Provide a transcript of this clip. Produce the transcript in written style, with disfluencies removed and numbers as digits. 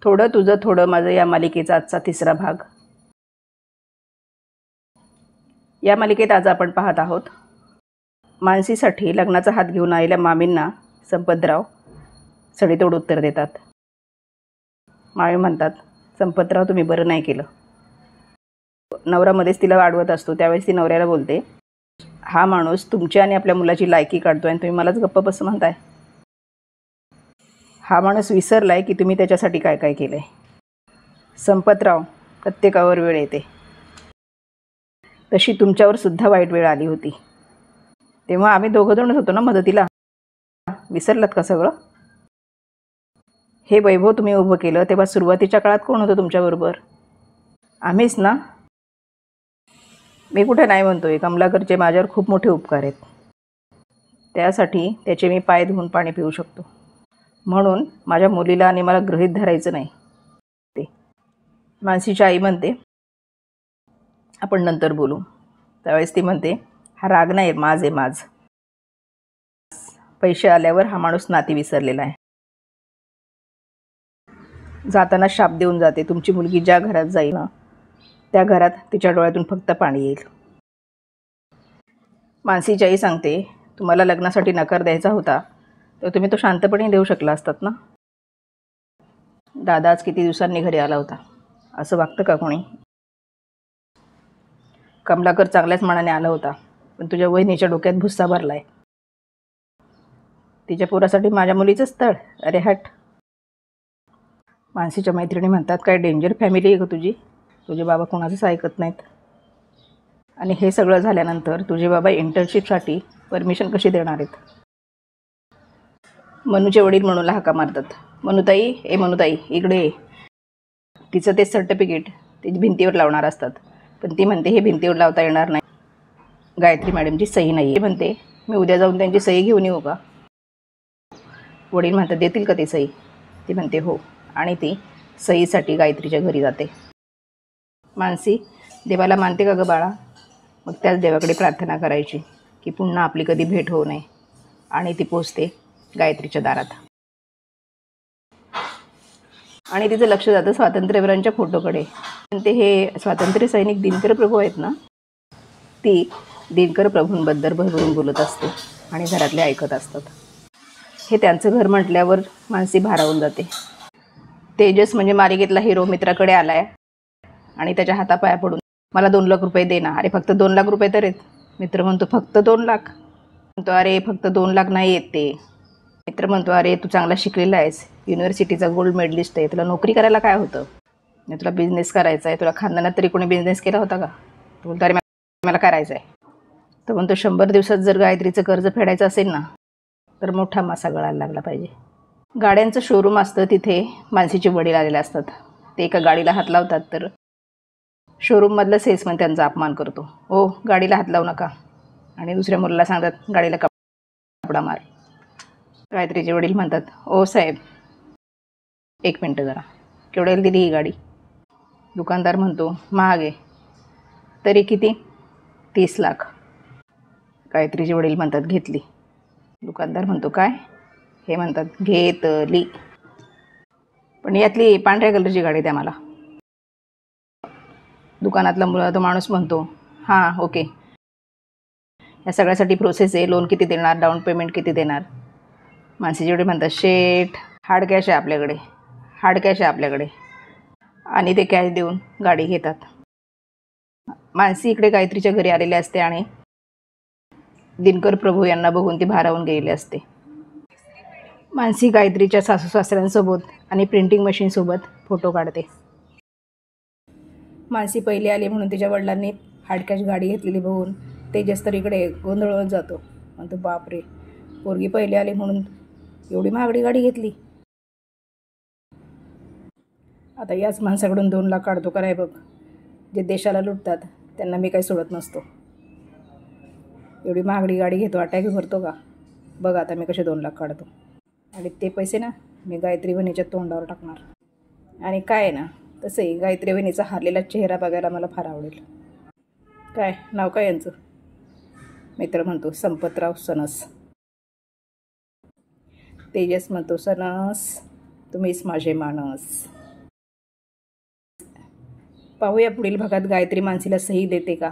थोडं तुझं थोडं माझं या मालिकेचा आजचा 3रा भाग। या मालिकेत आज आपण पाहत आहोत मानसीसाठी लग्नाचा हात घेऊन आलेल्या मामींना संपतराव सडेतोड उत्तर देतात। मामी म्हणतात, संपतराव तुम्ही बरं नाही केलं। नवरा मध्येच तिला वाढवत असतो, त्यावेळेस ती नवऱ्याला बोलते, हा माणूस तुमची आणि आपल्या मुलाची लायकी काढतोय आणि तुम्ही मलाच गप्प बस म्हणताय। हा माणूस विसरलाय की तुम्ही त्याच्यासाठी काय काय केलंय। संपतराव, प्रत्येकावर वेळ येते, तशी तुमच्यावर सुद्धा वाईट वेळ आली होती, तेव्हा आम्ही दोघंजणच होतो ना मदतीला, विसरलात का सगळं? हे वैभव तुम्ही उभं केलं तेव्हा सुरुवातीच्या काळात कोण होतं तुमच्याबरोबर? आम्हीच ना। मी कुठे नाही म्हणतोय, कमलाकरचे माझ्यावर खूप मोठे उपकार आहेत, त्यासाठी त्याचे मी पाय धुवून पाणी पिऊ शकतो, म्हणून माझ्या मुलीला आणि मला गृहीत धरायचं नाही ते। मानसीची आई म्हणते, आपण नंतर बोलू। त्यावेळेस ती म्हणते, हा राग नाही, माज आहे, माज। पैसे आल्यावर हा माणूस नाती विसरलेला आहे। जाताना शाप देऊन जाते, तुमची मुलगी ज्या घरात जाईल ना त्या घरात तिच्या डोळ्यातून फक्त पाणी येईल। मानसीची आई सांगते, तुम्हाला लग्नासाठी नकार द्यायचा होता तर तुम्ही तो शांतपणे देऊ शकला असतात ना। दादा आज किती दिवसांनी घरी आला होता, असं वागतं का कोणी? कमलाकर चांगल्याच मनाने आला होता, पण तुझ्या वहिनीच्या डोक्यात भुस्सा भरलाय। तिच्या पोरासाठी माझ्या मुलीचं स्थळ? अरे हट। मानसीच्या मैत्रिणी म्हणतात, काय डेंजर फॅमिली आहे का तुझी, तुझे बाबा कोणाचंच ऐकत नाहीत। आणि हे सगळं झाल्यानंतर तुझे बाबा इंटर्नशिपसाठी परमिशन कशी देणार आहेत? मनूचे वडील मनूला हाका मारतात, मनुताई, ए मनुताई इकडे ये। तिचं ते सर्टिफिकेट ते भिंतीवर लावणार असतात, पण ती म्हणते हे भिंतीवर लावता येणार नाही, गायत्री मॅडमची सही नाही आहे म्हणते। मी उद्या जाऊन त्यांची सही घेऊन येऊ का? वडील म्हणतात, देतील का ती सही? ती म्हणते हो, आणि ती सहीसाठी गायत्रीच्या घरी जाते। मानसी, देवाला मानते का गं बाळा? मग त्याच देवाकडे प्रार्थना करायची की पुन्हा आपली कधी भेट होऊ नये, आणि ती पोचते गायत्रीच्या दारात। आणि तिचं लक्ष जातं स्वातंत्र्यवीरांच्या फोटोकडे, पण ते हे स्वातंत्र्य सैनिक दिनकर प्रभू आहेत ना, ती दिनकर प्रभूंबद्दल भरभरून बोलत असते आणि घरातले ऐकत असतात। हे त्यांचं घर म्हटल्यावर मानसी भारावून जाते। तेजस म्हणजे मालिकेतला हिरो मित्राकडे आलाय आणि त्याच्या हातापाया पडून, मला 2 लाख रुपये दे ना। अरे फक्त 2 लाख रुपये तर आहेत। मित्र म्हणतो, फक्त 2 लाख? म्हणतो, अरे फक्त 2 लाख नाही येत ते। मित्र म्हणतो, अरे तू चांगला शिकलेला आहेस, युनिव्हर्सिटीचा गोल्ड मेडलिस्ट आहे, तुला नोकरी करायला काय होतं? नाही तुला बिझनेस करायचा आहे, तुला खानदानात तरी कोणी बिझनेस केला होता का? तू बोलतो, अरे मला करायचं आहे। तर म्हणतो, 100 दिवसात जर गायत्रीचं कर्ज फेडायचं असेल ना तर मोठा मासा गळायला लागला पाहिजे। गाड्यांचं शोरूम असतं, तिथे मानसीचे वडील आलेले असतात। ते एका गाडीला हात लावतात तर शोरूममधलं सेल्समन त्यांचा अपमान करतो, ओ गाडीला हात लावू नका, आणि दुसऱ्या मुलाला सांगतात गाडीला कपडा मार। गायत्रीचे वडील म्हणतात, ओ साहेब 1 मिनटं जरा, केवढ्याला दिली ही गाडी? दुकानदार म्हणतो, महाग आहे। तरी किती? 30 लाख। गायत्रीचे वडील म्हणतात, घेतली। दुकानदार म्हणतो, काय? हे म्हणतात, घेतली, पण यातली पांढऱ्या कलरची गाडी द्या मला। दुकानातला तो माणूस म्हणतो, हां ओके, या सगळ्यासाठी प्रोसेस आहे, लोन किती देणार, डाऊन पेमेंट किती देणार? मानसीचे वडील म्हणतात, शेट हार्ड कॅश आहे आपल्याकडे, हार्ड कॅश आहे आपल्याकडे, आणि ते कॅश देऊन गाडी घेतात। मानसी इकडे गायत्रीच्या घरी आलेली असते आणि दिनकर प्रभू यांना बघून ती भारावून गेलेली असते। मानसी गायत्रीच्या सासू सासऱ्यांसोबत आणि प्रिंटिंग मशीनसोबत फोटो काढते। मानसी पहिली आली म्हणून तिच्या वडिलांनी हार्ड कॅश गाडी घेतलेली बघून तेजस तर इकडे गोंधळून जातो, म्हणतो, बापरे पोरगी पहिली आली म्हणून एवढी महागडी गाडी घेतली। आता याच माणसाकडून 2 लाख काढतो का नाही बघ, जे देशाला लुटतात त्यांना मी काही सोडत नसतो। एवढी महागडी गाडी घेतो, अटॅक भरतो का? बघ आता मी कसे 2 लाख काढतो, आणि ते पैसे ना मी गायत्री वहिनीच्या तोंडावर टाकणार। आणि काय ना, तसंही गायत्री वहिनीचा हारलेला चेहरा बघायला मला फार आवडेल। काय नाव काय यांचं? मित्र म्हणतो, संपतराव सनस। तेजस म्हणतो, सनस तुम्हीच माझे मानस। पाहूया पुढील भागात गायत्री मानसीला सही देते का.